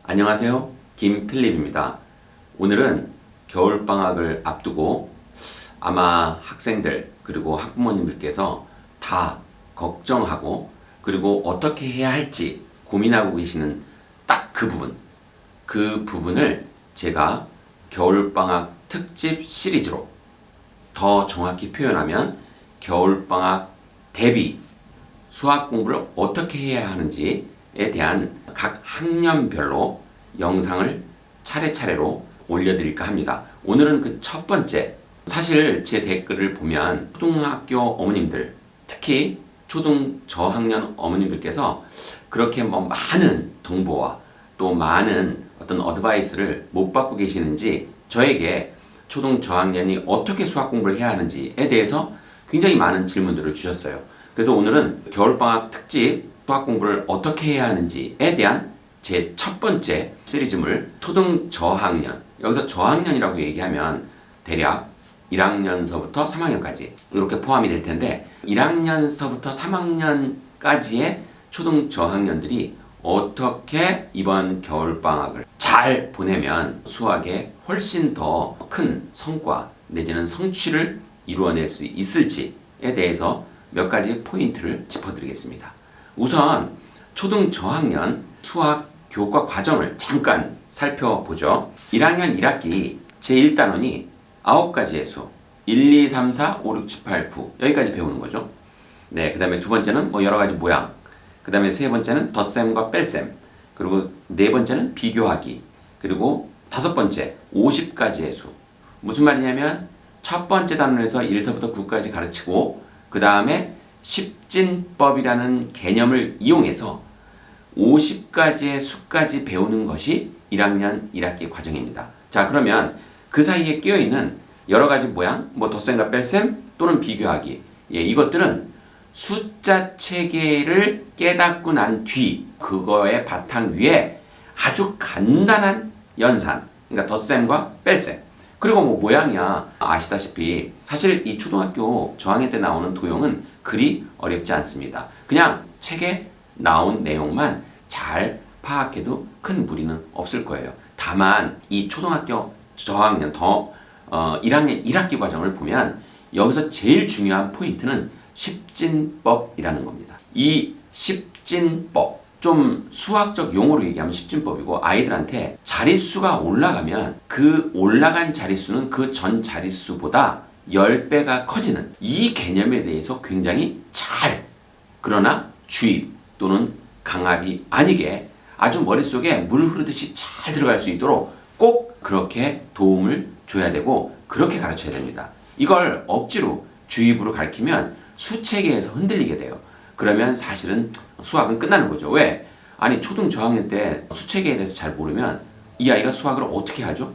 안녕하세요, 김필립입니다. 오늘은 겨울방학을 앞두고 아마 학생들 그리고 학부모님들께서 다 걱정하고 그리고 어떻게 해야 할지 고민하고 계시는 딱 그 부분을 제가 겨울방학 특집 시리즈로, 더 정확히 표현하면 겨울방학 대비 수학 공부를 어떻게 해야 하는지에 대한 각 학년별로 영상을 차례차례로 올려드릴까 합니다. 오늘은 그 첫 번째, 사실 제 댓글을 보면 초등학교 어머님들, 특히 초등 저학년 어머님들께서 그렇게 많은 정보와 또 많은 어떤 어드바이스를 못 받고 계시는지 저에게 초등 저학년이 어떻게 수학 공부를 해야 하는지에 대해서 굉장히 많은 질문들을 주셨어요. 그래서 오늘은 겨울방학 특집 수학 공부를 어떻게 해야 하는지에 대한 제 첫 번째 시리즈물, 초등 저학년, 여기서 저학년이라고 얘기하면 대략 1학년서부터 3학년까지 이렇게 포함이 될 텐데, 1학년서부터 3학년까지의 초등 저학년들이 어떻게 이번 겨울방학을 잘 보내면 수학에 훨씬 더 큰 성과 내지는 성취를 이루어낼 수 있을지에 대해서 몇 가지 포인트를 짚어드리겠습니다. 우선 초등 저학년 수학 교과 과정을 잠깐 살펴보죠. 1학년 1학기 제1단원이 9가지의 수, 1, 2, 3, 4, 5, 6, 7, 8, 9 여기까지 배우는 거죠. 네, 그 다음에 두 번째는 여러 가지 모양, 그 다음에 세 번째는 덧셈과 뺄셈, 그리고 네 번째는 비교하기, 그리고 다섯 번째 50가지의 수. 무슨 말이냐면 첫 번째 단원에서 1서부터 9까지 가르치고 그 다음에 십진법이라는 개념을 이용해서 50가지의 수까지 배우는 것이 1학년 1학기 과정입니다. 자, 그러면 그 사이에 끼어있는 여러 가지 모양, 덧셈과 뺄셈 또는 비교하기, 이것들은 숫자 체계를 깨닫고 난 뒤 그거의 바탕 위에 아주 간단한 연산, 그러니까 덧셈과 뺄셈, 그리고 모양이야 아시다시피 사실 이 초등학교 저학년 때 나오는 도형은 그리 어렵지 않습니다. 그냥 책에 나온 내용만 잘 파악해도 큰 무리는 없을 거예요. 다만 이 초등학교 저학년 1학년 1학기 과정을 보면 여기서 제일 중요한 포인트는 십진법이라는 겁니다. 이 십진법, 좀 수학적 용어로 얘기하면 십진법이고, 아이들한테 자릿수가 올라가면 그 올라간 자릿수는 그 전 자릿수보다 10배가 커지는 이 개념에 대해서 굉장히 잘, 그러나 주입 또는 강압이 아니게 아주 머릿속에 물 흐르듯이 잘 들어갈 수 있도록 꼭 그렇게 도움을 줘야 되고 그렇게 가르쳐야 됩니다. 이걸 억지로 주입으로 가르치면 수체계에서 흔들리게 돼요. 그러면 사실은 수학은 끝나는 거죠. 왜? 아니 초등 저학년 때 수체계에 대해서 잘 모르면 이 아이가 수학을 어떻게 하죠?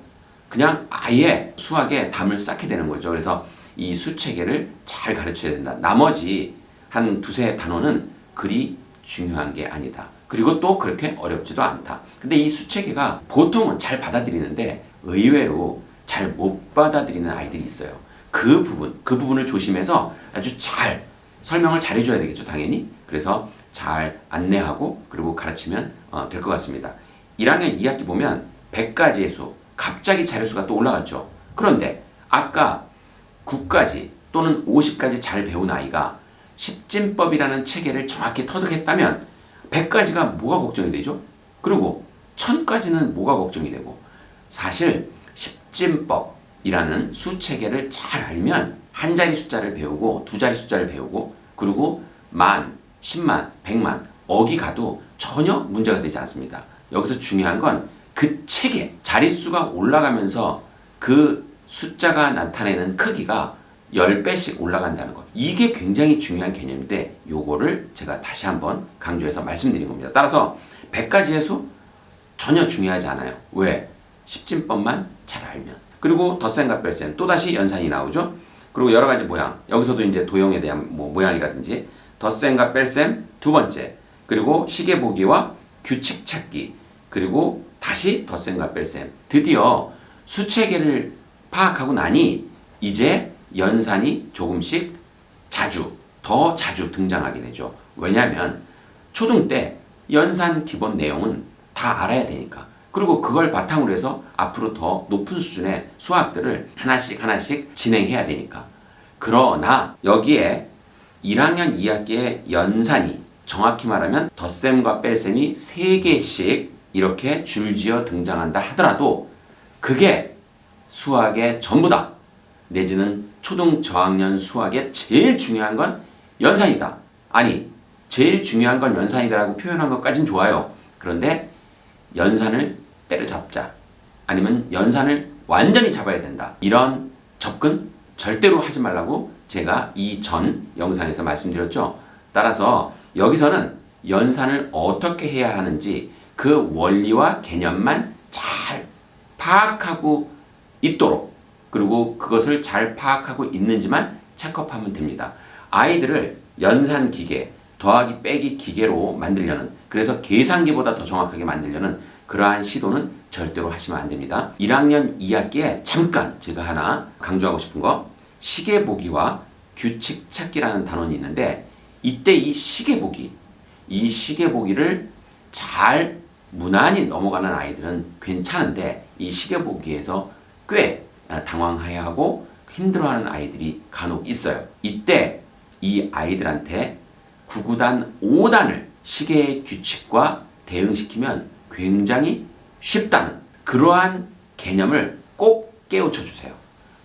그냥 아예 수학에 담을 쌓게 되는 거죠. 그래서 이 수체계를 잘 가르쳐야 된다. 나머지 한 두세 단원은 그리 중요한 게 아니다. 그리고 또 그렇게 어렵지도 않다. 근데 이 수체계가 보통은 잘 받아들이는데 의외로 잘 못 받아들이는 아이들이 있어요. 그 부분을 조심해서 아주 잘 설명을 잘 해줘야 되겠죠, 당연히. 그래서 잘 안내하고 그리고 가르치면 될 것 같습니다. 1학년 2학기 보면 100가지의 수, 갑자기 자릿수가 또 올라갔죠. 그런데 아까 9까지 또는 50까지 잘 배운 아이가 십진법이라는 체계를 정확히 터득했다면 100까지가 뭐가 걱정이 되죠? 그리고 1000까지는 뭐가 걱정이 되고, 사실 십진법이라는 수체계를 잘 알면 한 자리 숫자를 배우고 두 자리 숫자를 배우고 그리고 만, 10만, 100만, 억이 가도 전혀 문제가 되지 않습니다. 여기서 중요한 건 그 체계, 자릿수가 올라가면서 그 숫자가 나타내는 크기가 10배씩 올라간다는 것. 이게 굉장히 중요한 개념인데 요거를 제가 다시 한번 강조해서 말씀드린 겁니다. 따라서 100가지의 수 전혀 중요하지 않아요. 왜? 십진법만 잘 알면. 그리고 덧셈과 뺄셈, 또다시 연산이 나오죠. 그리고 여러 가지 모양, 여기서도 이제 도형에 대한 모양이라든지 덧셈과 뺄셈 두 번째, 그리고 시계 보기와 규칙 찾기, 그리고 다시 덧셈과 뺄셈. 드디어 수체계를 파악하고 나니 이제 연산이 조금씩 자주 더 자주 등장하게 되죠. 왜냐하면 초등 때 연산 기본 내용은 다 알아야 되니까. 그리고 그걸 바탕으로 해서 앞으로 더 높은 수준의 수학들을 하나씩 진행해야 되니까. 그러나 여기에 1학년 2학기의 연산이 정확히 말하면 덧셈과 뺄셈이 3개씩 이렇게 줄지어 등장한다 하더라도 그게 수학의 전부다. 내지는 초등 저학년 수학의 제일 중요한 건 연산이다. 아니, 제일 중요한 건 연산이다라고 표현한 것까진 좋아요. 그런데 연산을 때려잡자. 아니면 연산을 완전히 잡아야 된다. 이런 접근 절대로 하지 말라고 제가 이전 영상에서 말씀드렸죠. 따라서 여기서는 연산을 어떻게 해야 하는지 그 원리와 개념만 잘 파악하고 있도록, 그리고 그것을 잘 파악하고 있는지만 체크하면 됩니다. 아이들을 연산 기계, 더하기 빼기 기계로 만들려는, 그래서 계산기보다 더 정확하게 만들려는 그러한 시도는 절대로 하시면 안 됩니다. 1학년 2학기에 잠깐 제가 하나 강조하고 싶은 거, 시계보기와 규칙 찾기라는 단원이 있는데, 이때 이 시계보기를 잘 무난히 넘어가는 아이들은 괜찮은데 이 시계보기에서 꽤 당황해야 하고 힘들어하는 아이들이 간혹 있어요. 이때 이 아이들한테 9구단 5단을 시계의 규칙과 대응시키면 굉장히 쉽다는 그러한 개념을 꼭 깨우쳐 주세요.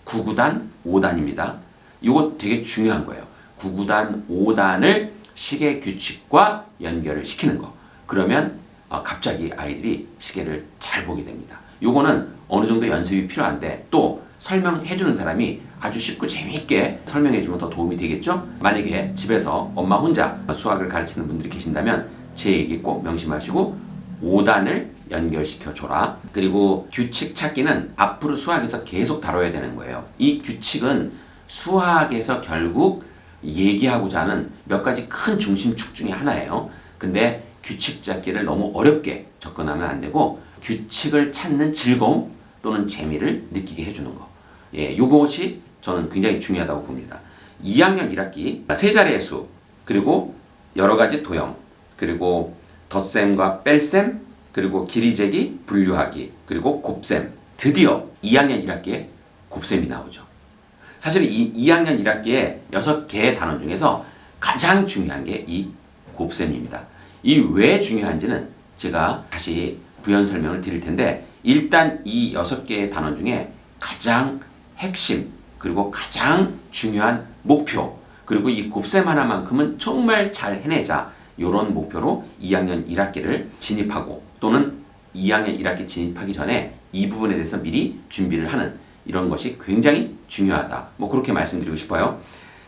9구단 5단입니다. 이거 되게 중요한 거예요. 9구단 5단을 시계 규칙과 연결을 시키는 거. 그러면 갑자기 아이들이 시계를 잘 보게 됩니다. 요거는 어느 정도 연습이 필요한데 또 설명해 주는 사람이 아주 쉽고 재미있게 설명해 주면 더 도움이 되겠죠? 만약에 집에서 엄마 혼자 수학을 가르치는 분들이 계신다면 제 얘기 꼭 명심하시고 5단을 연결시켜 줘라. 그리고 규칙 찾기는 앞으로 수학에서 계속 다뤄야 되는 거예요. 이 규칙은 수학에서 결국 얘기하고자 하는 몇 가지 큰 중심축 중에 하나예요. 근데 규칙 찾기를 너무 어렵게 접근하면 안 되고 규칙을 찾는 즐거움 또는 재미를 느끼게 해주는 거. 요것이 저는 굉장히 중요하다고 봅니다. 2학년 1학기 세 자리의 수, 그리고 여러 가지 도형, 그리고 덧셈과 뺄셈, 그리고 길이 재기, 분류하기, 그리고 곱셈. 드디어 2학년 1학기에 곱셈이 나오죠. 사실 이 2학년 1학기에 6개의 단원 중에서 가장 중요한 게 이 곱셈입니다. 이 왜 중요한지는 제가 다시 부연 설명을 드릴 텐데, 일단 이 6개의 단원 중에 가장 핵심, 그리고 가장 중요한 목표, 그리고 이 곱셈 하나만큼은 정말 잘 해내자, 이런 목표로 2학년 1학기를 진입하고 또는 2학년 1학기 진입하기 전에 이 부분에 대해서 미리 준비를 하는 이런 것이 굉장히 중요하다. 그렇게 말씀드리고 싶어요.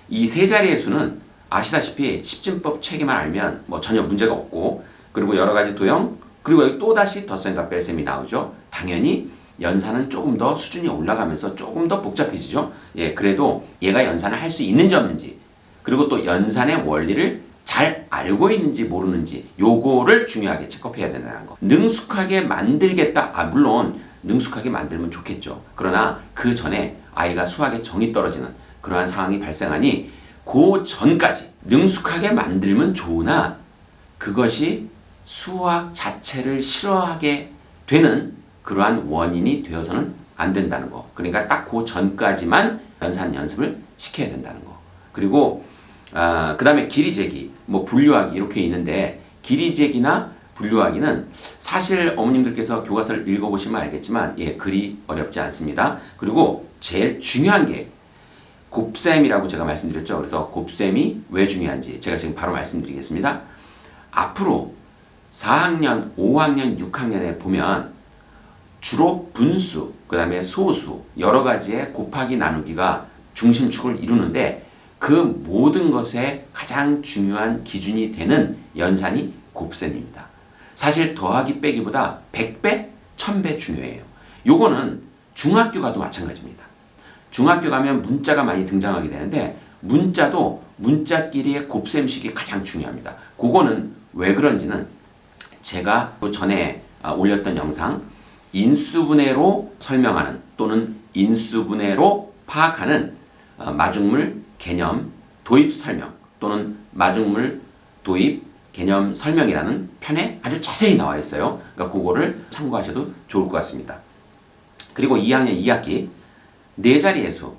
이 세 자리의 수는 아시다시피 십진법 체계만 알면 전혀 문제가 없고, 그리고 여러 가지 도형, 그리고 여기 또다시 덧셈과 뺄셈이 나오죠. 당연히 연산은 조금 더 수준이 올라가면서 조금 더 복잡해지죠. 그래도 얘가 연산을 할 수 있는지 없는지, 그리고 또 연산의 원리를 잘 알고 있는지 모르는지, 요거를 중요하게 체크해야 된다는 거. 능숙하게 만들겠다. 물론 능숙하게 만들면 좋겠죠. 그러나 그 전에 아이가 수학에 정이 떨어지는 그러한 상황이 발생하니 그 전까지 능숙하게 만들면 좋으나 그것이 수학 자체를 싫어하게 되는 그러한 원인이 되어서는 안 된다는 거. 그러니까 딱 그 전까지만 연산 연습을 시켜야 된다는 거. 그리고 그 다음에 길이 재기, 분류하기 이렇게 있는데, 길이 재기나 분류하기는 사실 어머님들께서 교과서를 읽어보시면 알겠지만 그리 어렵지 않습니다. 그리고 제일 중요한 게 곱셈이라고 제가 말씀드렸죠. 그래서 곱셈이 왜 중요한지 제가 지금 바로 말씀드리겠습니다. 앞으로 4학년, 5학년, 6학년에 보면 주로 분수, 그 다음에 소수, 여러 가지의 곱하기 나누기가 중심축을 이루는데, 그 모든 것의 가장 중요한 기준이 되는 연산이 곱셈입니다. 사실 더하기 빼기보다 100배, 1000배 중요해요. 요거는 중학교 가도 마찬가지입니다. 중학교 가면 문자가 많이 등장하게 되는데, 문자도 문자끼리의 곱셈식이 가장 중요합니다. 그거는 왜 그런지는 제가 그 전에 올렸던 영상, 인수분해로 설명하는 또는 인수분해로 파악하는 마중물 개념 도입 설명, 또는 마중물 도입 개념 설명이라는 편에 아주 자세히 나와 있어요. 그러니까 그거를 참고하셔도 좋을 것 같습니다. 그리고 2학년 2학기 네 자리의 수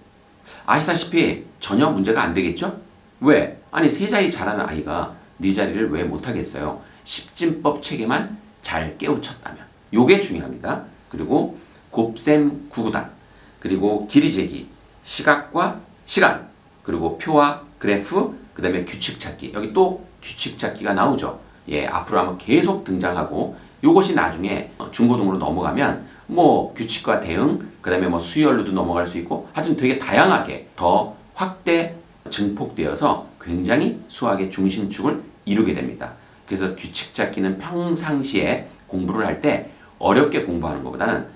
아시다시피 전혀 문제가 안 되겠죠? 왜? 아니 세 자리 잘하는 아이가 네 자리를 왜 못하겠어요? 십진법 체계만 잘 깨우쳤다면 요게 중요합니다. 그리고 곱셈 구구단 그리고 길이 재기 시각과 시간 그리고 표와 그래프 그 다음에 규칙 찾기 여기 또 규칙 찾기가 나오죠. 예, 앞으로 아마 계속 등장하고 요것이 나중에 중고등으로 넘어가면 뭐 규칙과 대응 그 다음에 뭐 수열로도 넘어갈 수 있고 하여튼 되게 다양하게 더 확대 증폭되어서 굉장히 수학의 중심축을 이루게 됩니다. 그래서 규칙 찾기는 평상시에 공부를 할 때 어렵게 공부하는 것보다는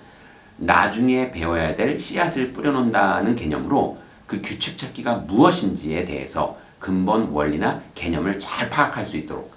나중에 배워야 될 씨앗을 뿌려놓는다는 개념으로 그 규칙 찾기가 무엇인지에 대해서 근본 원리나 개념을 잘 파악할 수 있도록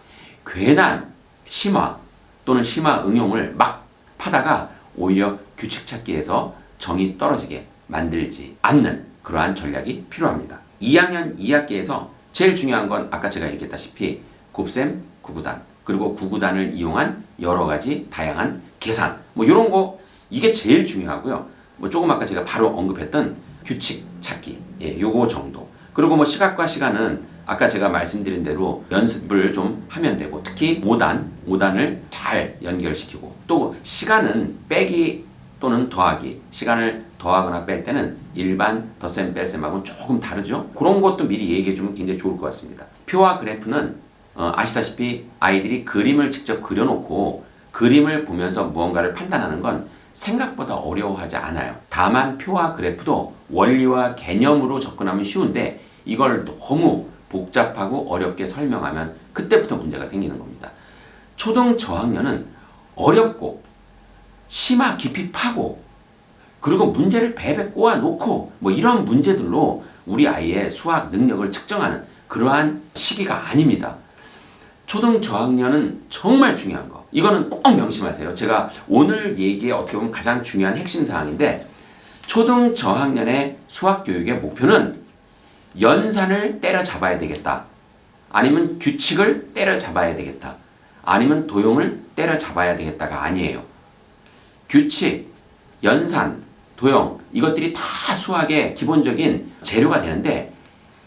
괜한 심화 또는 심화 응용을 막 파다가 오히려 규칙 찾기에서 정이 떨어지게 만들지 않는 그러한 전략이 필요합니다. 2학년 2학기에서 제일 중요한 건 아까 제가 얘기했다시피 곱셈, 구구단 그리고 구구단을 이용한 여러 가지 다양한 계산 뭐 이런 거 이게 제일 중요하고요. 뭐 조금 아까 제가 바로 언급했던 규칙 찾기 예, 요거 정도 그리고 뭐 시각과 시간은 아까 제가 말씀드린 대로 연습을 좀 하면 되고 특히 5단을 잘 연결시키고 또 시간은 빼기 또는 더하기 시간을 더하거나 뺄 때는 일반 덧셈 뺄셈하고는 조금 다르죠. 그런 것도 미리 얘기해 주면 굉장히 좋을 것 같습니다. 표와 그래프는 아시다시피 아이들이 그림을 직접 그려놓고 그림을 보면서 무언가를 판단하는 건 생각보다 어려워하지 않아요. 다만 표와 그래프도 원리와 개념으로 접근하면 쉬운데 이걸 너무 복잡하고 어렵게 설명하면 그때부터 문제가 생기는 겁니다. 초등 저학년은 어렵고 심화 깊이 파고 그리고 문제를 배배 꼬아놓고 뭐 이런 문제들로 우리 아이의 수학 능력을 측정하는 그러한 시기가 아닙니다. 초등 저학년은 정말 중요한 거 이거는 꼭 명심하세요. 제가 오늘 얘기에 어떻게 보면 가장 중요한 핵심 사항인데 초등 저학년의 수학 교육의 목표는 연산을 때려잡아야 되겠다. 아니면 규칙을 때려잡아야 되겠다. 아니면 도형을 때려잡아야 되겠다가 아니에요. 규칙, 연산, 도형 이것들이 다 수학의 기본적인 재료가 되는데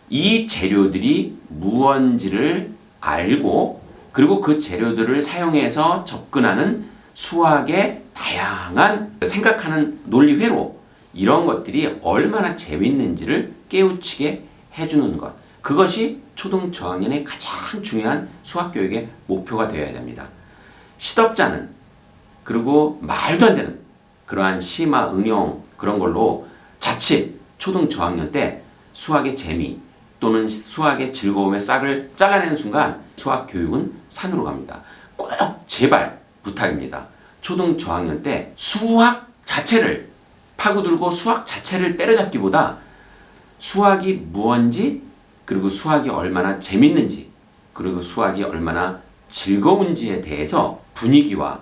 이 재료들이 무언지를 알고 그리고 그 재료들을 사용해서 접근하는 수학의 다양한 생각하는 논리 회로 이런 것들이 얼마나 재밌는지를 깨우치게 해주는 것 그것이 초등 저학년의 가장 중요한 수학 교육의 목표가 되어야 됩니다. 시덥잖은 그리고 말도 안 되는 그러한 심화 응용 그런 걸로 자칫 초등 저학년 때 수학의 재미 또는 수학의 즐거움의 싹을 잘라내는 순간 수학 교육은 산으로 갑니다. 꼭 제발 부탁입니다. 초등 저학년 때 수학 자체를 파고들고 수학 자체를 때려잡기보다 수학이 무언지 그리고 수학이 얼마나 재밌는지 그리고 수학이 얼마나 즐거운지에 대해서 분위기와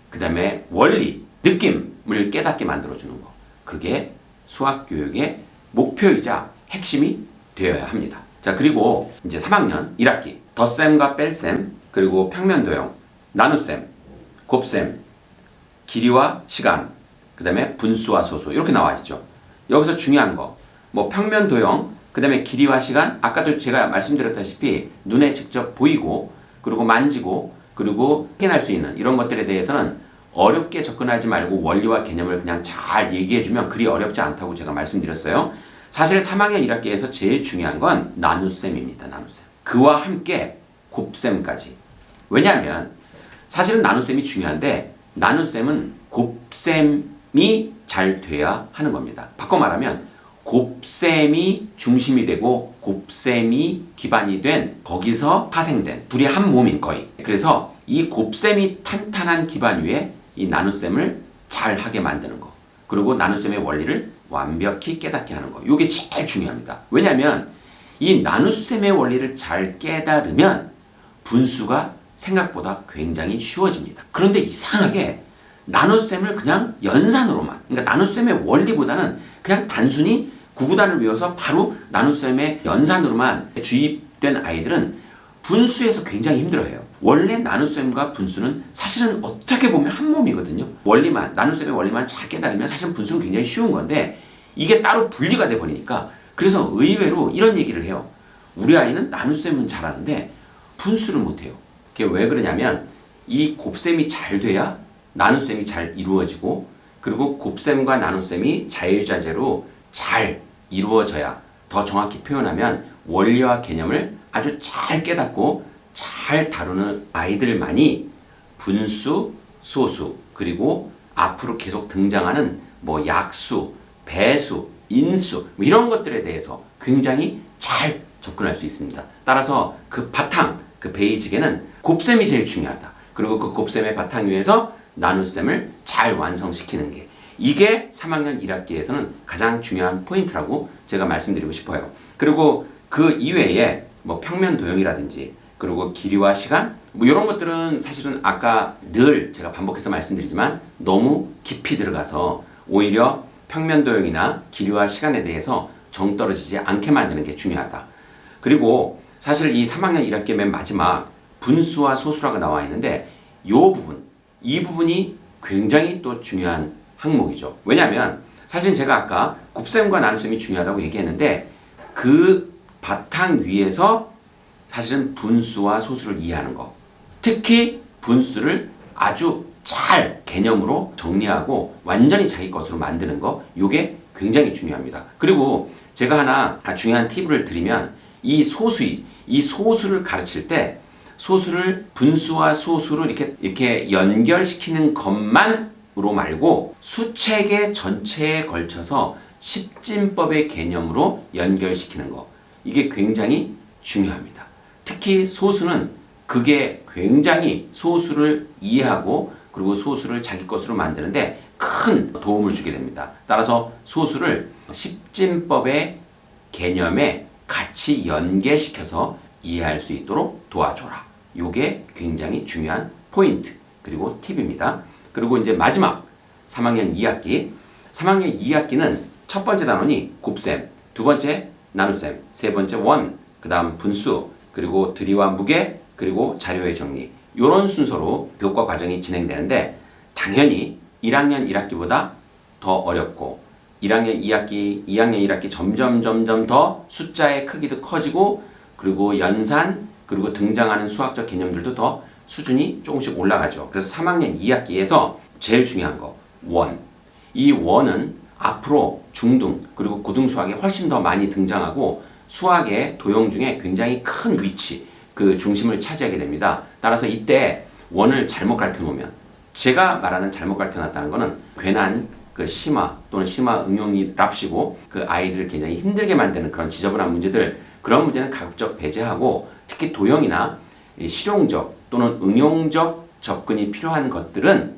그 다음에 원리, 느낌을 깨닫게 만들어주는 거 그게 수학 교육의 목표이자 핵심이 되어야 합니다. 자 그리고 이제 3학년 1학기 덧셈과 뺄셈 그리고 평면도형, 나눗셈, 곱셈, 길이와 시간 그 다음에 분수와 소수 이렇게 나와 있죠. 여기서 중요한 거 뭐 평면도형 그 다음에 길이와 시간 아까도 제가 말씀드렸다시피 눈에 직접 보이고 그리고 만지고 그리고 확인할 수 있는 이런 것들에 대해서는 어렵게 접근하지 말고 원리와 개념을 그냥 잘 얘기해주면 그리 어렵지 않다고 제가 말씀드렸어요. 사실 3학년 1학기에서 제일 중요한 건 나눗셈입니다. 나눗셈. 그와 함께 곱셈까지. 왜냐하면 사실은 나눗셈이 중요한데 나눗셈은 곱셈이 잘 돼야 하는 겁니다. 바꿔 말하면 곱셈이 중심이 되고 곱셈이 기반이 된 거기서 파생된 둘이 한 몸인 거의. 그래서 이 곱셈이 탄탄한 기반 위에 이 나눗셈을 잘 하게 만드는 거. 그리고 나눗셈의 원리를 완벽히 깨닫게 하는 거. 이게 제일 중요합니다. 왜냐하면 이 나눗셈의 원리를 잘 깨달으면 분수가 생각보다 굉장히 쉬워집니다. 그런데 이상하게 나눗셈을 그냥 연산으로만 그러니까 나눗셈의 원리보다는 그냥 단순히 구구단을 외워서 바로 나눗셈의 연산으로만 주입 된 아이들은 분수에서 굉장히 힘들어해요. 원래 나눗셈과 분수는 사실은 어떻게 보면 한 몸이거든요. 원리만, 나눗셈의 원리만 잘 깨달으면 사실 분수는 굉장히 쉬운 건데 이게 따로 분리가 돼 버리니까 그래서 의외로 이런 얘기를 해요. 우리 아이는 나눗셈은 잘하는데 분수를 못해요. 그게 왜 그러냐면 이 곱셈이 잘 돼야 나눗셈이 잘 이루어지고 그리고 곱셈과 나눗셈이 자유자재로 잘 이루어져야 더 정확히 표현하면 원리와 개념을 아주 잘 깨닫고 잘 다루는 아이들만이 분수, 소수, 그리고 앞으로 계속 등장하는 뭐 약수, 배수, 인수 이런 것들에 대해서 굉장히 잘 접근할 수 있습니다. 따라서 그 바탕, 그 베이직에는 곱셈이 제일 중요하다. 그리고 그 곱셈의 바탕 위에서 나눗셈을 잘 완성시키는 게 이게 3학년 1학기에서는 가장 중요한 포인트라고 제가 말씀드리고 싶어요. 그리고 그 이외에 뭐 평면 도형이라든지 그리고 길이와 시간 뭐 이런 것들은 사실은 아까 늘 제가 반복해서 말씀드리지만 너무 깊이 들어가서 오히려 평면 도형이나 길이와 시간에 대해서 정 떨어지지 않게 만드는 게 중요하다. 그리고 사실 이 3학년 1학기 맨 마지막 분수와 소수라고 나와 있는데 이 부분이 굉장히 또 중요한 항목이죠. 왜냐하면 사실 제가 아까 곱셈과 나눗셈이 중요하다고 얘기했는데 그 바탕 위에서 사실은 분수와 소수를 이해하는 거, 특히 분수를 아주 잘 개념으로 정리하고 완전히 자기 것으로 만드는 거, 이게 굉장히 중요합니다. 그리고 제가 하나 중요한 팁을 드리면 이 소수를 가르칠 때 소수를 분수와 소수로 이렇게 연결시키는 것만으로 말고 수체계 전체에 걸쳐서 십진법의 개념으로 연결시키는 거, 이게 굉장히 중요합니다. 특히 소수는 그게 굉장히 소수를 이해하고 그리고 소수를 자기 것으로 만드는데 큰 도움을 주게 됩니다. 따라서 소수를 십진법의 개념에 같이 연계시켜서 이해할 수 있도록 도와줘라. 이게 굉장히 중요한 포인트 그리고 팁입니다. 그리고 이제 마지막 3학년 2학기 3학년 2학기는 첫 번째 단원이 곱셈, 두 번째 나눗셈, 세 번째 원, 그 다음 분수, 그리고 들이와 무게, 그리고 자료의 정리, 이런 순서로 교과 과정이 진행되는데 당연히 1학년 1학기보다 더 어렵고 1학년 2학기, 2학년 1학기 점점 더 숫자의 크기도 커지고 그리고 연산, 그리고 등장하는 수학적 개념들도 더 수준이 조금씩 올라가죠. 그래서 3학년 2학기에서 제일 중요한 거, 원. 이 원은 앞으로 중등, 그리고 고등 수학에 훨씬 더 많이 등장하고 수학의 도형 중에 굉장히 큰 위치, 그 중심을 차지하게 됩니다. 따라서 이때 원을 잘못 가르쳐 놓으면, 제가 말하는 잘못 가르쳐 놨다는 거는 괜한 그 심화 또는 심화 응용이랍시고 그 아이들을 굉장히 힘들게 만드는 그런 지저분한 문제들, 그런 문제는 가급적 배제하고 특히 도형이나 실용적 또는 응용적 접근이 필요한 것들은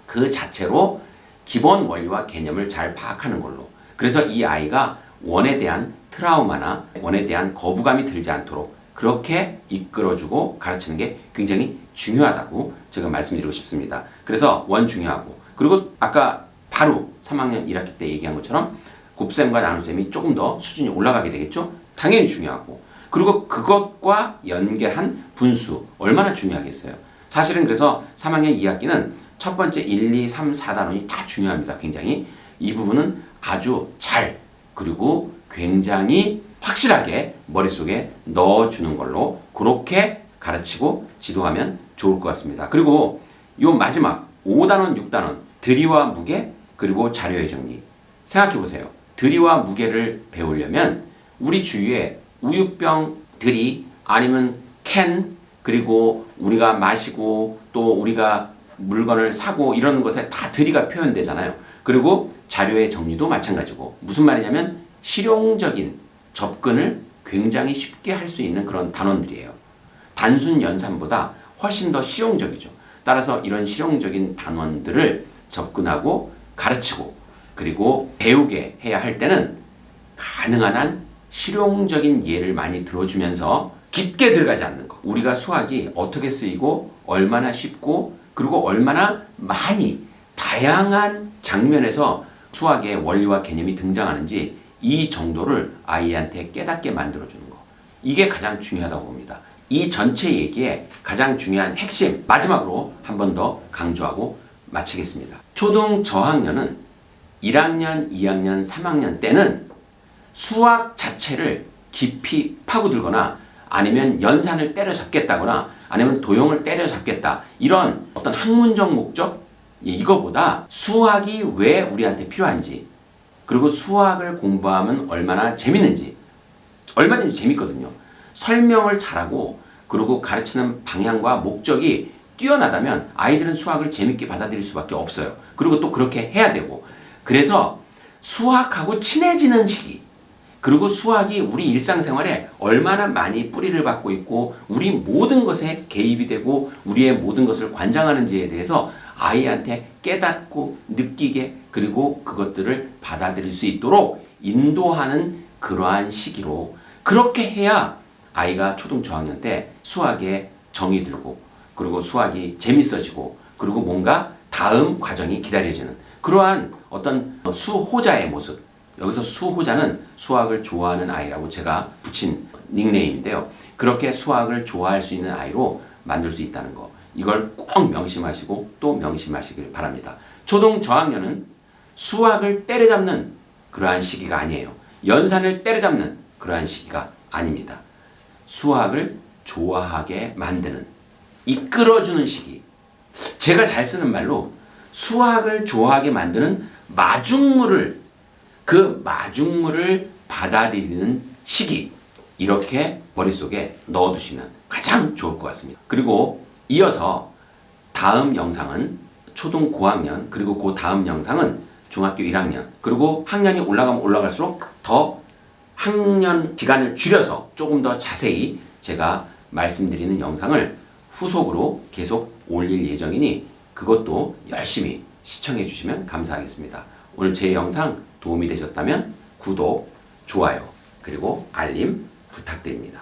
그 자체로 기본 원리와 개념을 잘 파악하는 걸로. 그래서 이 아이가 원에 대한 트라우마나 원에 대한 거부감이 들지 않도록 그렇게 이끌어주고 가르치는 게 굉장히 중요하다고 제가 말씀드리고 싶습니다. 그래서 원 중요하고, 그리고 아까 바로 3학년 1학기 때 얘기한 것처럼 곱셈과 나눗셈이 조금 더 수준이 올라가게 되겠죠? 당연히 중요하고, 그리고 그것과 연계한 분수 얼마나 중요하겠어요. 사실은 그래서 3학년 2학기는 첫 번째 1, 2, 3, 4단원이 다 중요합니다. 굉장히 이 부분은 아주 잘, 그리고 굉장히 확실하게 머릿속에 넣어주는 걸로 그렇게 가르치고 지도하면 좋을 것 같습니다. 그리고 요 마지막 5단원, 6단원 들이와 무게, 그리고 자료의 정리. 생각해 보세요. 들이와 무게를 배우려면 우리 주위에 우유병 들이, 아니면 캔, 그리고 우리가 마시고 또 우리가 물건을 사고 이런 것에 다 들이가 표현되잖아요. 그리고 자료의 정리도 마찬가지고, 무슨 말이냐면 실용적인 접근을 굉장히 쉽게 할 수 있는 그런 단원들이에요. 단순 연산보다 훨씬 더 실용적이죠. 따라서 이런 실용적인 단원들을 접근하고 가르치고 그리고 배우게 해야 할 때는 가능한 한 실용적인 예를 많이 들어주면서 깊게 들어가지 않는 거. 우리가 수학이 어떻게 쓰이고 얼마나 쉽고 그리고 얼마나 많이 다양한 장면에서 수학의 원리와 개념이 등장하는지 이 정도를 아이한테 깨닫게 만들어주는 거. 이게 가장 중요하다고 봅니다. 이 전체 얘기의 가장 중요한 핵심, 마지막으로 한 번 더 강조하고 마치겠습니다. 초등 저학년은 1학년, 2학년, 3학년 때는 수학 자체를 깊이 파고들거나 아니면 연산을 때려잡겠다거나 아니면 도형을 때려잡겠다, 이런 어떤 학문적 목적, 이거보다 수학이 왜 우리한테 필요한지, 그리고 수학을 공부하면 얼마나 재밌는지, 얼마든지 재밌거든요. 설명을 잘하고 그리고 가르치는 방향과 목적이 뛰어나다면 아이들은 수학을 재밌게 받아들일 수밖에 없어요. 그리고 또 그렇게 해야 되고, 그래서 수학하고 친해지는 시기, 그리고 수학이 우리 일상생활에 얼마나 많이 뿌리를 받고 있고 우리 모든 것에 개입이 되고 우리의 모든 것을 관장하는지에 대해서 아이한테 깨닫고 느끼게, 그리고 그것들을 받아들일 수 있도록 인도하는 그러한 시기로, 그렇게 해야 아이가 초등 저학년 때 수학에 정이 들고 그리고 수학이 재밌어지고 그리고 뭔가 다음 과정이 기다려지는 그러한 어떤 수호자의 모습, 여기서 수호자는 수학을 좋아하는 아이라고 제가 붙인 닉네임인데요. 그렇게 수학을 좋아할 수 있는 아이로 만들 수 있다는 거, 이걸 꼭 명심하시고 또 명심하시길 바랍니다. 초등 저학년은 수학을 때려잡는 그러한 시기가 아니에요. 연산을 때려잡는 그러한 시기가 아닙니다. 수학을 좋아하게 만드는, 이끌어주는 시기. 제가 잘 쓰는 말로 수학을 좋아하게 만드는 마중물을, 그 마중물을 받아들이는 시기, 이렇게 머릿속에 넣어두시면 가장 좋을 것 같습니다. 그리고 이어서 다음 영상은 초등 고학년, 그리고 그 다음 영상은 중학교 1학년, 그리고 학년이 올라가면 올라갈수록 더 학년 기간을 줄여서 조금 더 자세히 제가 말씀드리는 영상을 후속으로 계속 올릴 예정이니 그것도 열심히 시청해 주시면 감사하겠습니다. 오늘 제 영상 도움이 되셨다면 구독, 좋아요, 그리고 알림 부탁드립니다.